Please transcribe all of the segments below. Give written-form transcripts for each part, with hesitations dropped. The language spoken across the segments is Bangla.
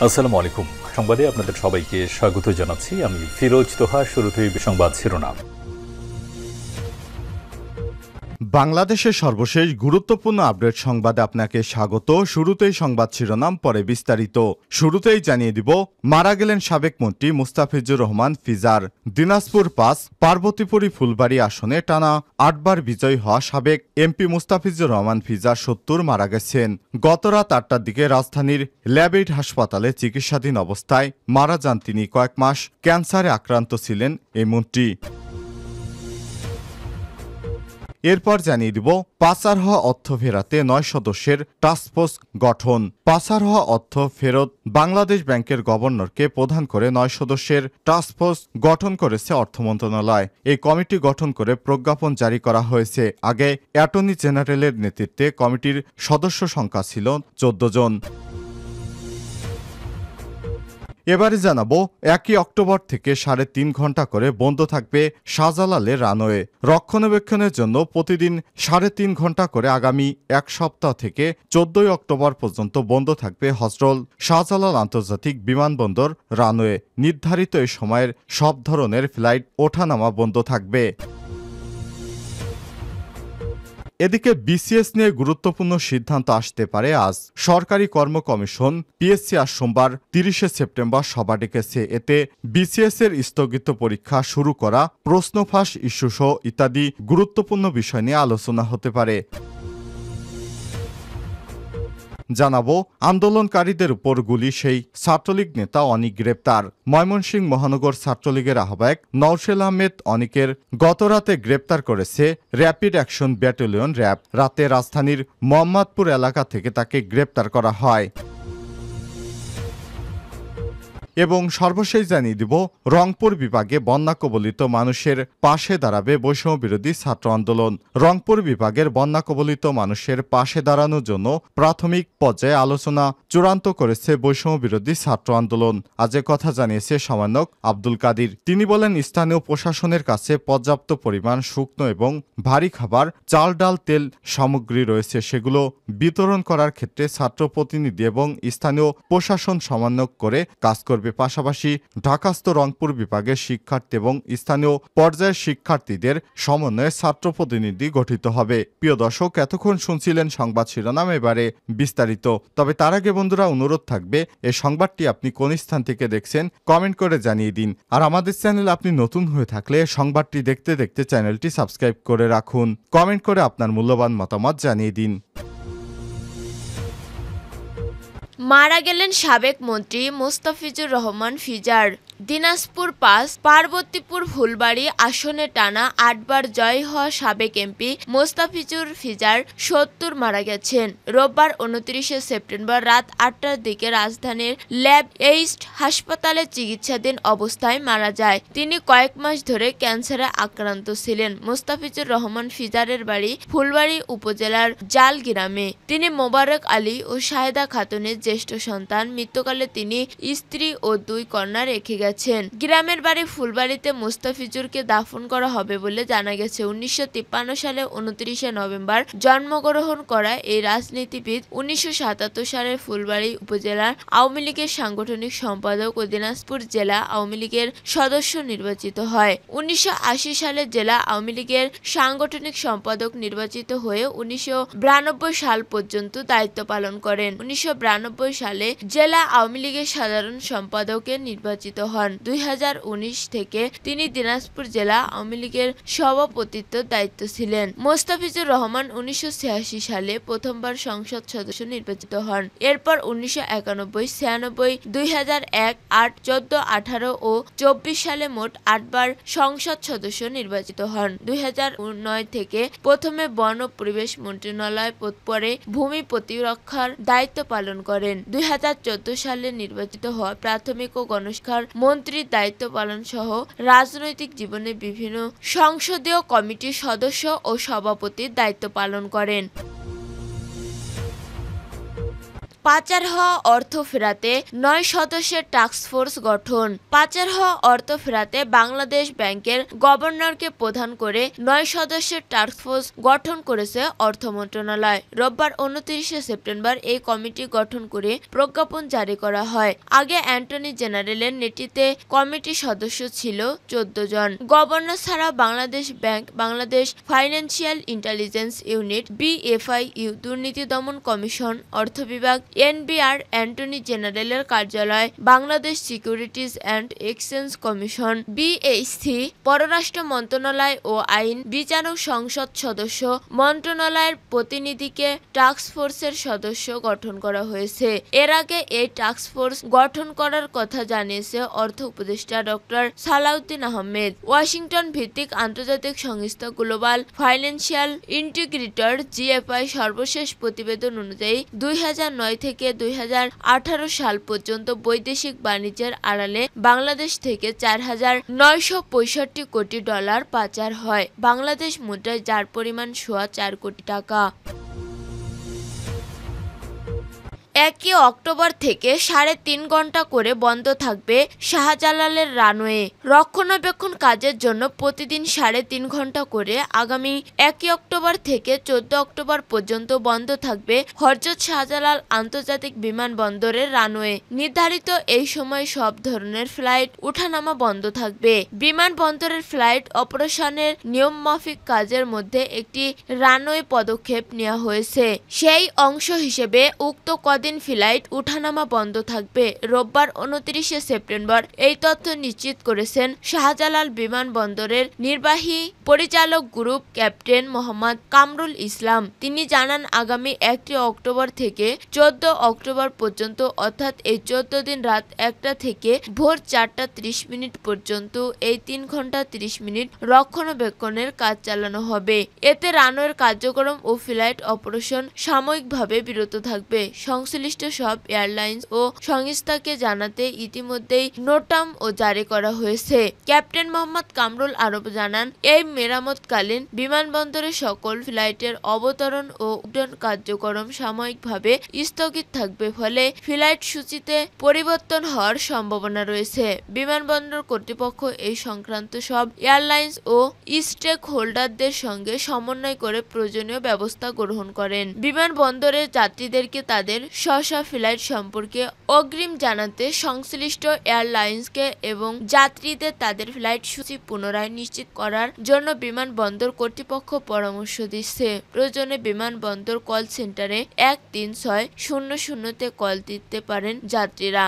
আসসালামু আলাইকুম। সংবাদে আপনাদের সবাইকে স্বাগত জানাচ্ছি। আমি ফিরোজ তোহা। শুরুতেই সংবাদ শিরোনাম। বাংলাদেশের সর্বশেষ গুরুত্বপূর্ণ আপডেট সংবাদে আপনাকে স্বাগত। শুরুতেই সংবাদ শিরোনাম, পরে বিস্তারিত। শুরুতেই জানিয়ে দিব, মারা গেলেন সাবেক মন্ত্রী মুস্তাফিজুর রহমান ফিজার। দিনাজপুর ৫ পার্বতীপুরী ফুলবাড়ী আসনে টানা ৮বার বিজয়ী হওয়া সাবেক এমপি মুস্তাফিজুর রহমান ফিজার ৭০ মারা গেছেন। গত রাত ৮টার দিকে রাজধানীর ল্যাবএইড হাসপাতালে চিকিৎসাধীন অবস্থায় মারা যান তিনি। কয়েক মাস ক্যান্সারে আক্রান্ত ছিলেন এই মন্ত্রী। এরপর জানিয়ে দিব, পাচার হওয়া অর্থ ফেরাতে ৯ সদস্যের টাস্কফোর্স গঠন। পাচার হওয়া অর্থ ফেরত বাংলাদেশ ব্যাংকের গভর্নরকে প্রধান করে ৯ সদস্যের টাস্কফোর্স গঠন করেছে অর্থ মন্ত্রণালয়। এই কমিটি গঠন করে প্রজ্ঞাপন জারি করা হয়েছে। আগে অ্যাটর্নি জেনারেলের নেতৃত্বে কমিটির সদস্য সংখ্যা ছিল ১৪ জন। এবারে জানাবো, ১ অক্টোবর থেকে ৩.৫ ঘন্টা করে বন্ধ থাকবে শাহজালালের রানওয়ে। রক্ষণাবেক্ষণের জন্য প্রতিদিন ৩.৫ ঘন্টা করে আগামী এক সপ্তাহ থেকে ১৪ অক্টোবর পর্যন্ত বন্ধ থাকবে হজরত শাহজালাল আন্তর্জাতিক বিমানবন্দর রানওয়ে। নির্ধারিত এই সময়ের সব ধরনের ফ্লাইট ওঠানামা বন্ধ থাকবে। এদিকে বিসিএস নিয়ে গুরুত্বপূর্ণ সিদ্ধান্ত আসতে পারে আজ। সরকারি কর্ম কমিশন পিএসসি আজ সোমবার ৩০ সেপ্টেম্বর সভা ডেকেছে। এতে বিসিএস এর স্থগিত পরীক্ষা শুরু করা, প্রশ্ন ফাঁস ইস্যুসহ ইত্যাদি গুরুত্বপূর্ণ বিষয় নিয়ে আলোচনা হতে পারে। জানাবো, আন্দোলনকারীদের উপর গুলি, সেই ছাত্রলীগ নেতা অনিক গ্রেপ্তার। ময়মনসিংহ মহানগর ছাত্রলীগের আহ্বায়ক নওশেল আহমেদ অনিকের গতরাতে গ্রেপ্তার করেছে র্যাপিড অ্যাকশন ব্যাটালিয়ন র্যাব। রাতে রাজধানীর মোহাম্মদপুর এলাকা থেকে তাকে গ্রেপ্তার করা হয়। এবং সর্বশেষ জানিয়ে দিব, রংপুর বিভাগে বন্যা কবলিত মানুষের পাশে দাঁড়াবে বৈষম্য বিরোধী ছাত্র আন্দোলন। রংপুর বিভাগের বন্যা কবলিত মানুষের পাশে দাঁড়ানোর জন্য প্রাথমিক পর্যায়ে আলোচনা চূড়ান্ত করেছে বৈষম্য বিরোধী ছাত্র আন্দোলন। আজ কথা জানিয়েছে সমন্বয়ক আব্দুল কাদির। তিনি বলেন, স্থানীয় প্রশাসনের কাছে পর্যাপ্ত পরিমাণ শুকনো এবং ভারী খাবার, চাল, ডাল, তেল সামগ্রী রয়েছে। সেগুলো বিতরণ করার ক্ষেত্রে ছাত্র প্রতিনিধি এবং স্থানীয় প্রশাসন সমন্বয় করে কাজ করবে। পাশাপাশি ঢাকাস্থ রংপুর বিভাগের শিক্ষার্থী এবং স্থানীয় পর্যায়ের শিক্ষার্থীদের সমন্বয়ে ছাত্র প্রতিনিধি গঠিত হবে। প্রিয় দর্শক, এতক্ষণ শুনছিলেন সংবাদ শিরোনাম, এবারে বিস্তারিত। তবে তার আগে বন্ধুরা, অনুরোধ থাকবে, এই সংবাদটি আপনি কোন স্থান থেকে দেখছেন কমেন্ট করে জানিয়ে দিন। আর আমাদের চ্যানেল আপনি নতুন হয়ে থাকলে সংবাদটি দেখতে দেখতে চ্যানেলটি সাবস্ক্রাইব করে রাখুন। কমেন্ট করে আপনার মূল্যবান মতামত জানিয়ে দিন। মারা গেলেন সাবেক মন্ত্রী মুস্তাফিজুর রহমান ফিজার। দিনাজপুর ৫ পার্বতীপুর ফুলবাড়ী আসনে টানা ৮বার জয় হওয়া সাবেক এমপি মুস্তাফিজুর ফিজার ৭০ মারা গেছেন। রোববার ২৯ সেপ্টেম্বর রাত ৮টার দিকে রাজধানীর ল্যাবএইড হাসপাতালে চিকিৎসাধীন অবস্থায় মারা যায়। তিনি কয়েক মাস ধরে ক্যান্সারে আক্রান্ত ছিলেন। মুস্তাফিজুর রহমান ফিজারের বাড়ি ফুলবাড়ী উপজেলার জাল গ্রামে। তিনি মোবারক আলী ও শাহেদা খাতুনের জ্যেষ্ঠ সন্তান। মৃত্যুকালে তিনি স্ত্রী ও ২ কন্যা রেখে গেছেন। গ্রামের বাড়ি ফুলবাড়িতে মুস্তাফিজুরকে দাফন করা হবে বলে জানা গেছে। ১৯৫৩ সালে ২৯ নভেম্বর জন্মগ্রহণ করা এই রাজনীতিবিদ ১৯৭৭ সালে ফুলবাড়ী উপজেলার আওয়ামী লীগের সাংগঠনিক সম্পাদক ও দিনাজপুর জেলা আওয়ামী লীগের সদস্য নির্বাচিত হয়। ১৯৮০ সালে জেলা আওয়ামী লীগের সাংগঠনিক সম্পাদক নির্বাচিত হয়ে ১৯৯২ সাল পর্যন্ত দায়িত্ব পালন করেন। ১৯৯২ সালে জেলা আওয়ামী লীগের সাধারণ সম্পাদকে নির্বাচিত হন। ২০১৯ থেকে তিনি দিনাজপুর জেলা আওয়ামী লীগের সভাপতিত্বের দায়িত্ব ছিলেন। মোস্তাফিজুর রহমান ১৯৮৬ সালে প্রথমবার সংসদ সদস্য নির্বাচিত হন। এরপর ১৯৯১, ৯৬, ২০০১, ৮, ১৪, ১৮ ও ২৪ সালে মোট ৮বার সংসদ সদস্য নির্বাচিত হন। ২০০৯ থেকে প্রথমে বন ও পরিবেশ মন্ত্রণালয়, পরে ভূমি প্রতিরক্ষার দায়িত্ব পালন করেন। ২০১৪ সালে নির্বাচিত হওয়া প্রাথমিক ও গণশিক্ষার মন্ত্রীর দায়িত্ব পালন সহ রাজনৈতিক জীবনে বিভিন্ন সংসদীয় কমিটির সদস্য ও সভাপতির দায়িত্ব পালন করেন। পাচার হওয়া অর্থ ফেরাতে 9 সদস্যের টাস্কফোর্স গঠন। পাচার হওয়া অর্থ ফেরাতে বাংলাদেশ ব্যাংকের গভর্নরকে প্রধান করে 9 সদস্যের টাস্কফোর্স গঠন করেছে অর্থ মন্ত্রণালয়। রোববার 29 সেপ্টেম্বর এই কমিটি গঠন করে প্রজ্ঞাপন জারি করা হয়। আগে অ্যাটর্নি জেনারেলের নেতৃত্বে কমিটির সদস্য ছিল 14 জন। গভর্নর ছাড়া Bangladesh bank, Bangladesh financial intelligence unit BFIU, দুর্নীতি দমন কমিশন, অর্থ বিভাগ, NBR, অ্যাটর্নি জেনারেলের কার্যালয়, Bangladesh securities and exchange commission BHC, পররাষ্ট্র মন্ত্রণালয় ও আইন বিচারক সংসদ সদস্য মন্ত্রণালয়ের প্রতিনিধিকে টাস্কফোর্সের সদস্য গঠন করা হয়েছে। এর আগে এই টাস্কফোর্স গঠন করার কথা জানিয়েছে অর্থ উপদেষ্টা ডক্টর সালাউদ্দিন আহমেদ। ওয়াশিংটন ভিত্তিক আন্তর্জাতিক সংস্থা গ্লোবাল ফাইন্যান্সিয়াল ইন্টিগ্রেটর GFI সর্বশেষ প্রতিবেদন অনুযায়ী 2009 থেকে 2018 সাল পর্যন্ত বৈদেশিক বাণিজ্যের আড়ালে বাংলাদেশ থেকে 4,965 কোটি ডলার পাচার হয়, বাংলাদেশ মুদ্রায় যার পরিমাণ সোয়া 4 কোটি টাকা। 1 অক্টোবর থেকে 3.5 ঘন্টা করে বন্ধ থাকবে শাহজালালের রানওয়ে। রক্ষণাবেক্ষণ কাজের জন্য প্রতিদিন 3.5 ঘন্টা করে আগামী 1 অক্টোবর থেকে 14 অক্টোবর পর্যন্ত বন্ধ থাকবে হযরত শাহজালাল আন্তর্জাতিক বিমানবন্দরের রানওয়ে। নির্ধারিত এই সময় সব ধরনের ফ্লাইট ওঠানামা বন্ধ থাকবে। বিমানবন্দরের ফ্লাইট অপারেশনের নিয়মমাফিক কাজের মধ্যে একটি রানওয়ে পদক্ষেপ নেওয়া হয়েছে। সেই অংশ হিসেবে উক্ত কদিন ফ্লাইট উঠানামা বন্ধ থাকবে। রোববার 29 সেপ্টেম্বর এই তথ্য নিশ্চিত করেছেন শাহজালাল বিমানবন্দরের নির্বাহী পরিচালক গ্রুপ ক্যাপ্টেন মোহাম্মদ কামরুল ইসলাম। তিনি জানান, আগামী 1 অক্টোবর থেকে 14 অক্টোবর পর্যন্ত অর্থাৎ এই 14 দিন রাত 1টা থেকে ভোর 4:30 পর্যন্ত এই 3 ঘন্টা 30 মিনিট রক্ষণাবেক্ষণের কাজ চালানো হবে। এতে রানওয়ের কার্যক্রম ও ফ্লাইট অপারেশন সাময়িকভাবে বিরত থাকবে। সংশ্লিষ্ট সব এয়ারলাইন্স ও সংস্থাকে জানাতে ইতিমধ্যেই নোটাম ও জারি করা হয়েছে। ক্যাপ্টেন মোহাম্মদ কামরুল আরও জানান, এই মেরামতকালীন বিমানবন্দরে সকল ফ্লাইটের অবতরণ ও উড্ডয়ন কার্যক্রম সাময়িকভাবে স্থগিত থাকবে, ফলে ফ্লাইট সূচিতে পরিবর্তন হওয়ার সম্ভাবনা রয়েছে। বিমানবন্দর কর্তৃপক্ষ এই সংক্রান্ত সব এয়ারলাইন্স ও স্টেক হোল্ডারদের সঙ্গে সমন্বয় করে প্রয়োজনীয় ব্যবস্থা গ্রহণ করেন। বিমানবন্দরের যাত্রীদেরকে তাদের স্ব ফ্লাইট সম্পর্কে অগ্রিম জানাতে সংশ্লিষ্ট এয়ারলাইন্সকে এবং যাত্রীদের তাদের ফ্লাইট সূচি পুনরায় নিশ্চিত করার জন্য বিমানবন্দর কর্তৃপক্ষ পরামর্শ দিচ্ছে। প্রয়োজনে বিমানবন্দর কল সেন্টারে 13600-তে কল দিতে পারেন যাত্রীরা।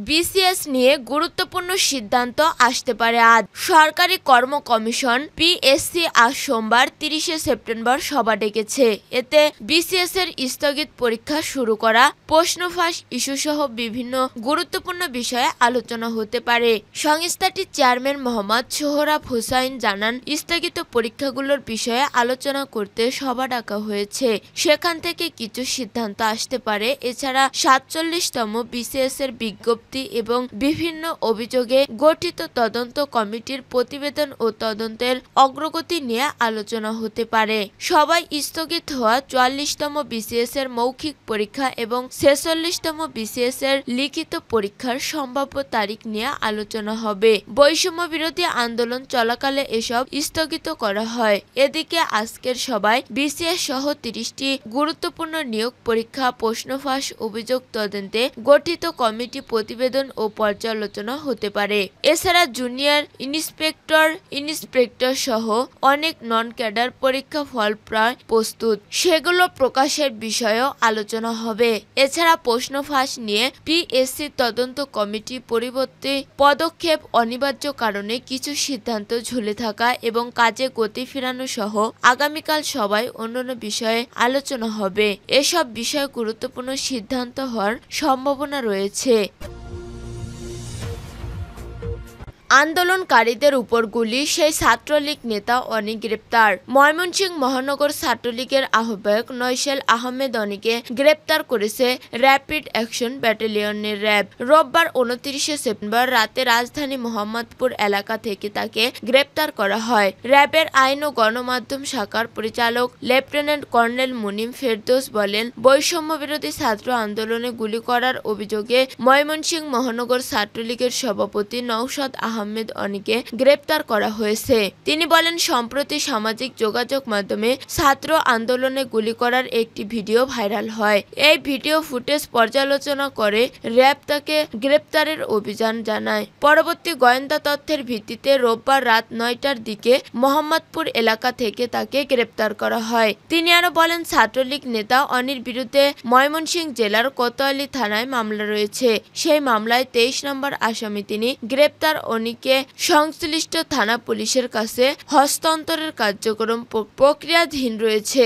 BCS নিয়ে গুরুত্বপূর্ণ সিদ্ধান্ত আসতে পারে আজ। সরকারি কর্ম কমিশন PSC আজ সোমবার 30 সেপ্টেম্বর সভা ডেকেছে। এতে BCS এর স্থগিত পরীক্ষা শুরু করা, প্রশ্ন ফাঁস ইস্যু সহ বিভিন্ন গুরুত্বপূর্ণ বিষয়ে আলোচনা হতে পারে। সংস্থাটির চেয়ারম্যান মোহাম্মদ সোহরাব হোসাইন জানান, স্থগিত পরীক্ষাগুলোর বিষয়ে আলোচনা করতে সভা ডাকা হয়েছে। সেখান থেকে কিছু সিদ্ধান্ত আসতে পারে। এছাড়া 47তম BCS এর বিজ্ঞপ্তি এবং বিভিন্ন অভিযোগে গঠিত তদন্ত কমিটির প্রতিবেদন ও তদন্তের অগ্রগতি নিয়ে আলোচনা হতে পারে। সবাই স্থগিত হওয়া 44তম BCS এর মৌখিক পরীক্ষা এবং 46তম BCS এর লিখিত পরীক্ষার সম্ভাব্য তারিখ নিয়ে আলোচনা হবে। বৈষম্য বিরোধী আন্দোলন চলাকালে এসব স্থগিত করা হয়। এদিকে আজকের সভায় BCS সহ 30টি গুরুত্বপূর্ণ নিয়োগ পরীক্ষা, প্রশ্ন ফাঁস, অভিযোগ তদন্তে গঠিত কমিটি প্রতিবেদন ও পর্যালোচনা হতে পারে। এছাড়া জুনিয়র ইন্সপেক্টর সহ অনেক নন ক্যাডার পরীক্ষা ফল প্রায় প্রস্তুত, সেগুলো প্রকাশের বিষয়েও আলোচনা হবে। এছাড়া প্রশ্ন ফাঁস নিয়ে PSC তদন্ত কমিটি পরিবর্তে পদক্ষেপ অনিবার্য কারণে কিছু সিদ্ধান্ত ঝুলে থাকা এবং কাজে গতি ফেরানো সহ আগামীকাল সবাই অন্যান্য বিষয়ে আলোচনা হবে। এসব বিষয়ে গুরুত্বপূর্ণ সিদ্ধান্ত হওয়ার সম্ভাবনা রয়েছে। আন্দোলনকারীদের উপর গুলি, সেই ছাত্রলীগ নেতা অনি গ্রেপ্তার। ময়মনসিংহ মহানগর ছাত্রলীগের আহ্বায়ক নয়সেল আহমেদ অনিকে গ্রেপ্তার করেছে র্যাপিড অ্যাকশন ব্যাটালিয়নের র্যাব। রোববার 29 সেপ্টেম্বর রাতে রাজধানী মোহাম্মদপুর এলাকা থেকে তাকে গ্রেপ্তার করা হয়। র্যাবের আইন ও গণমাধ্যম শাখার পরিচালক লেফটেন্যান্ট কর্নেল মুনিম ফেরদৌস বলেন, বৈষম্য বিরোধী ছাত্র আন্দোলনে গুলি করার অভিযোগে ময়মনসিংহ মহানগর ছাত্রলীগের সভাপতি নওশাদ আহমেদ অনিকে গ্রেপ্তার করা হয়েছে। তিনি বলেন, সম্প্রতি সামাজিক যোগাযোগ মাধ্যমে ছাত্র আন্দোলনে গুলি করার একটি ভিডিও ভাইরাল হয়। এই ভিডিও ফুটেজ পর্যালোচনা করে র্যাব তাকে গ্রেপ্তারের অভিযান জানায়। পরবর্তী গোয়েন্দা তথ্যের ভিত্তিতে রোববার রাত 9টার দিকে মোহাম্মদপুর এলাকা থেকে তাকে গ্রেপ্তার করা হয়। তিনি আরো বলেন, ছাত্রলীগ নেতা অনির বিরুদ্ধে ময়মনসিংহ জেলার কোতোয়ালি থানায় মামলা রয়েছে। সেই মামলায় 23 নম্বর আসামি তিনি। গ্রেপ্তার অনিকে সংশ্লিষ্ট থানা পুলিশের কাছে হস্তান্তরের কার্যক্রম প্রক্রিয়াধীন রয়েছে।